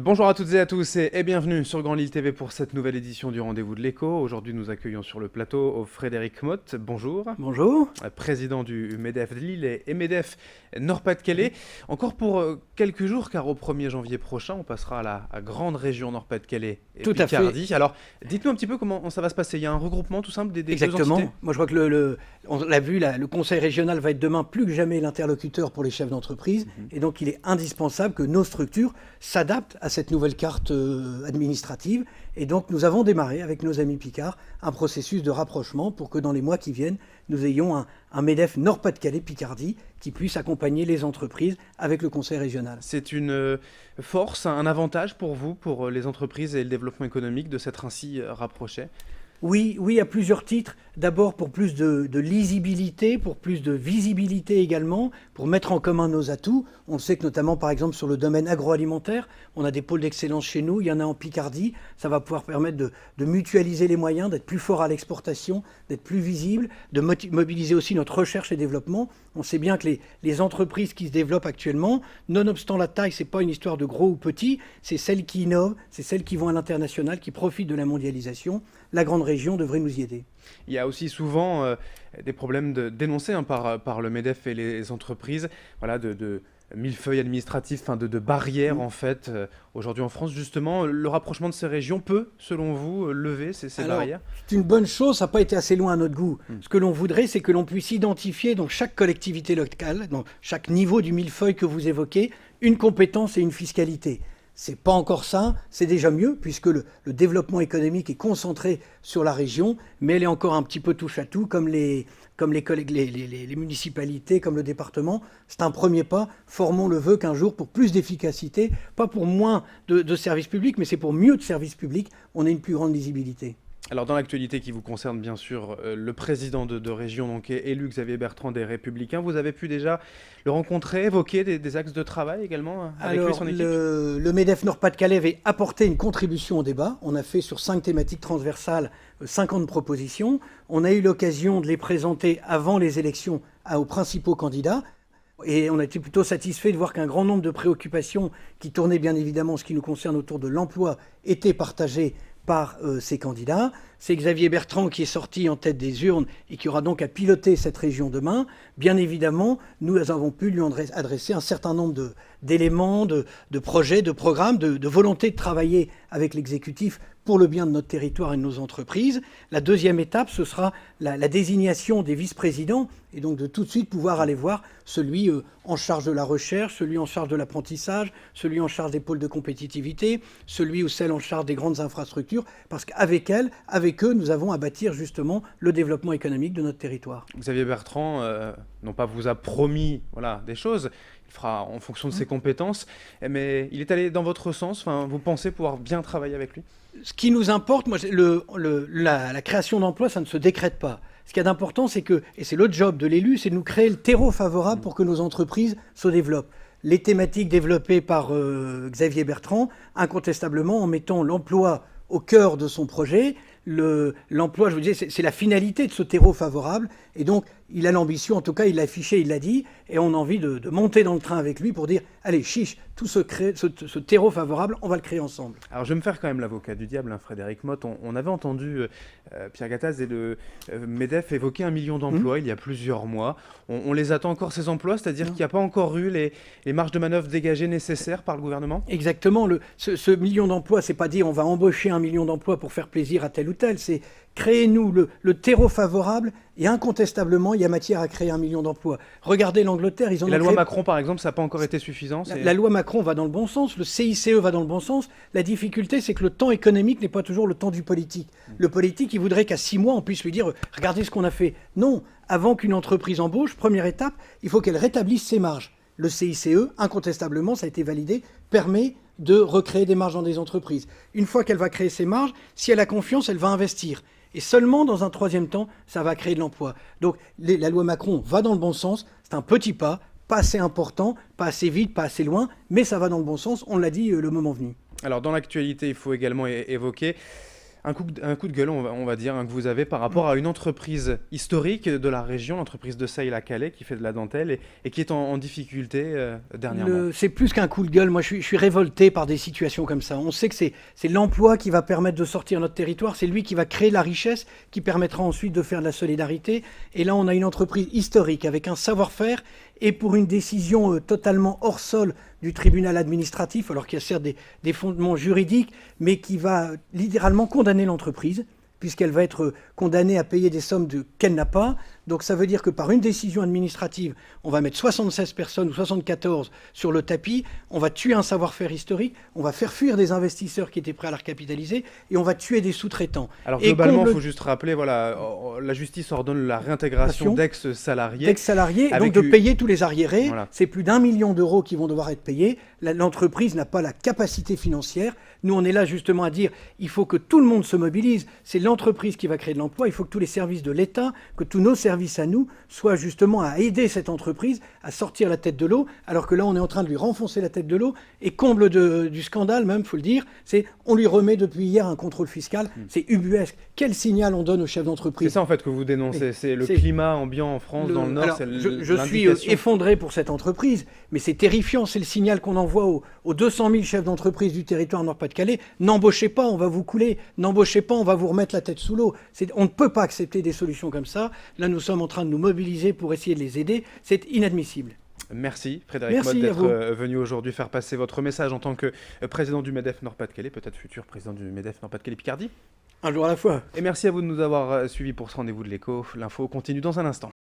Bonjour à toutes et à tous et bienvenue sur Grand Lille TV pour cette nouvelle édition du Rendez-vous de l'Écho. Aujourd'hui, nous accueillons sur le plateau Frédéric Motte. Bonjour. Bonjour. Président du MEDEF de Lille et MEDEF Nord-Pas-de-Calais. Encore pour quelques jours, car au 1er janvier prochain, on passera à la grande région Nord-Pas-de-Calais et Tout à Picardie. fait. Alors, dites-nous un petit peu comment ça va se passer. Il y a un regroupement tout simple des deux Exactement. entités. Moi, je crois que on l'a vu, le conseil régional va être demain plus que jamais l'interlocuteur pour les chefs d'entreprise. Et donc, il est indispensable que nos structures s'adaptent à cette nouvelle carte administrative. Et donc, nous avons démarré avec nos amis Picard un processus de rapprochement pour que dans les mois qui viennent, nous ayons un MEDEF Nord-Pas-de-Calais-Picardie qui puisse accompagner les entreprises avec le conseil régional. C'est une force, un avantage pour vous, pour les entreprises et le développement économique de s'être ainsi rapprochés? Oui, à plusieurs titres. D'abord pour plus de lisibilité, pour plus de visibilité également, pour mettre en commun nos atouts. On sait que notamment, par exemple, sur le domaine agroalimentaire, on a des pôles d'excellence chez nous, il y en a en Picardie. Ça va pouvoir permettre de mutualiser les moyens, d'être plus fort à l'exportation, d'être plus visible, de mobiliser aussi notre recherche et développement. On sait bien que les entreprises qui se développent actuellement, nonobstant la taille, c'est pas une histoire de gros ou petit, c'est celles qui innovent, c'est celles qui vont à l'international, qui profitent de la mondialisation. La grande région devrait nous y aider. Il y a aussi souvent des problèmes dénoncés par le MEDEF et les entreprises, voilà, de millefeuilles administratifs, de barrières en fait. Aujourd'hui en France, justement, le rapprochement de ces régions peut, selon vous, lever ces barrières? C'est une bonne chose, ça n'a pas été assez loin à notre goût. Ce que l'on voudrait, c'est que l'on puisse identifier dans chaque collectivité locale, dans chaque niveau du millefeuille que vous évoquez, une compétence et une fiscalité. C'est pas encore ça, c'est déjà mieux, puisque le développement économique est concentré sur la région, mais elle est encore un petit peu touche-à-tout, comme les municipalités, comme le département. C'est un premier pas. Formons le vœu qu'un jour, pour plus d'efficacité, pas pour moins de services publics, mais c'est pour mieux de services publics, on ait une plus grande lisibilité. Alors dans l'actualité qui vous concerne bien sûr, le président de région donc est élu, Xavier Bertrand des Républicains. Vous avez pu déjà le rencontrer, évoquer des axes de travail également avec lui et son équipe? Le MEDEF Nord-Pas-de-Calais avait apporté une contribution au débat. On a fait sur 5 thématiques transversales 50 propositions. On a eu l'occasion de les présenter avant les élections aux principaux candidats. Et on a été plutôt satisfait de voir qu'un grand nombre de préoccupations qui tournaient bien évidemment en ce qui nous concerne autour de l'emploi étaient partagées par ces candidats. C'est Xavier Bertrand qui est sorti en tête des urnes et qui aura donc à piloter cette région demain. Bien évidemment, nous avons pu lui adresser un certain nombre d'éléments, de projets, de programmes, de volonté de travailler avec l'exécutif pour le bien de notre territoire et de nos entreprises. La deuxième étape, ce sera la désignation des vice-présidents et donc de tout de suite pouvoir aller voir celui en charge de la recherche, celui en charge de l'apprentissage, celui en charge des pôles de compétitivité, celui ou celle en charge des grandes infrastructures, parce qu'avec elles, avec eux, nous avons à bâtir justement le développement économique de notre territoire. Xavier Bertrand, non pas vous a promis des choses, il fera en fonction de ses compétences, mais il est allé dans votre sens, vous pensez pouvoir bien travailler avec lui? Ce qui nous importe, moi, la création d'emplois, ça ne se décrète pas. Ce qui est important, c'est que, et c'est le job de l'élu, c'est de nous créer le terreau favorable pour que nos entreprises se développent. Les thématiques développées par Xavier Bertrand, incontestablement, en mettant l'emploi au cœur de son projet. L'emploi, je vous disais, c'est la finalité de ce terreau favorable. Et donc, il a l'ambition, en tout cas, il l'a affiché, il l'a dit, et on a envie de monter dans le train avec lui pour dire, allez, chiche, tout ce terreau favorable, on va le créer ensemble. Alors, je vais me faire quand même l'avocat du diable, Frédéric Motte. On avait entendu Pierre Gattaz et le MEDEF évoquer 1 million d'emplois il y a plusieurs mois. On les attend encore, ces emplois, c'est-à-dire qu'il n'y a pas encore eu les marges de manœuvre dégagées nécessaires par le gouvernement? Exactement. Ce million d'emplois, c'est pas dire on va embaucher 1 million d'emplois pour faire plaisir à tel ou tel, c'est créez-nous le terreau favorable et incontestablement, il y a matière à créer 1 million d'emplois. Regardez l'Angleterre, ils ont créé... La loi Macron, par exemple, ça n'a pas encore été suffisant? La loi Macron va dans le bon sens, le CICE va dans le bon sens. La difficulté, c'est que le temps économique n'est pas toujours le temps du politique. Le politique, il voudrait qu'à 6 mois, on puisse lui dire « Regardez ce qu'on a fait ». Non, avant qu'une entreprise embauche, première étape, il faut qu'elle rétablisse ses marges. Le CICE, incontestablement, ça a été validé, permet de recréer des marges dans des entreprises. Une fois qu'elle va créer ses marges, si elle a confiance, elle va investir. Et seulement dans un troisième temps, ça va créer de l'emploi. Donc la loi Macron va dans le bon sens, c'est un petit pas assez important, pas assez vite, pas assez loin, mais ça va dans le bon sens, on l'a dit le moment venu. Alors dans l'actualité, il faut également évoquer Un coup de gueule, on va dire, hein, que vous avez par rapport à une entreprise historique de la région, l'entreprise de Seyles-à-Calais, qui fait de la dentelle et qui est en difficulté dernièrement. C'est plus qu'un coup de gueule. Moi, je suis révolté par des situations comme ça. On sait que c'est l'emploi qui va permettre de sortir notre territoire. C'est lui qui va créer la richesse, qui permettra ensuite de faire de la solidarité. Et là, on a une entreprise historique avec un savoir-faire et pour une décision totalement hors sol du tribunal administratif, alors qu'il y a certes des fondements juridiques, mais qui va littéralement condamner l'entreprise, puisqu'elle va être condamnée à payer des sommes qu'elle n'a pas. Donc ça veut dire que par une décision administrative, on va mettre 76 personnes ou 74 sur le tapis, on va tuer un savoir-faire historique, on va faire fuir des investisseurs qui étaient prêts à la recapitaliser, et on va tuer des sous-traitants. Alors globalement, il faut juste rappeler, voilà, la justice ordonne la réintégration d'ex-salariés. D'ex-salariés, donc de payer tous les arriérés. Voilà. C'est plus d'1 million d'euros qui vont devoir être payés. L'entreprise n'a pas la capacité financière. Nous, on est là justement à dire il faut que tout le monde se mobilise. C'est l'entreprise qui va créer de l'emploi. Il faut que tous les services de l'État, que tous nos services à nous, soient justement à aider cette entreprise à sortir la tête de l'eau, alors que là, on est en train de lui renfoncer la tête de l'eau. Et comble du scandale, même, il faut le dire, c'est on lui remet depuis hier un contrôle fiscal. C'est ubuesque. Quel signal on donne aux chefs d'entreprise? C'est ça, en fait, que vous dénoncez. C'est le climat ambiant en France, dans le Nord. Alors, je suis effondré pour cette entreprise, mais c'est terrifiant. C'est le signal qu'on envoie aux 200 000 chefs d'entreprise du territoire Nord-Pas-de-Calais. N'embauchez pas, on va vous couler. N'embauchez pas, on va vous remettre la tête sous l'eau. On ne peut pas accepter des solutions comme ça. Là, nous sommes en train de nous mobiliser pour essayer de les aider. C'est inadmissible. Merci Frédéric Motte d'être venu aujourd'hui faire passer votre message en tant que président du MEDEF Nord-Pas-de-Calais, peut-être futur président du MEDEF Nord-Pas-de-Calais Picardie. Un jour à la fois. Et merci à vous de nous avoir suivis pour ce rendez-vous de l'écho. L'info continue dans un instant.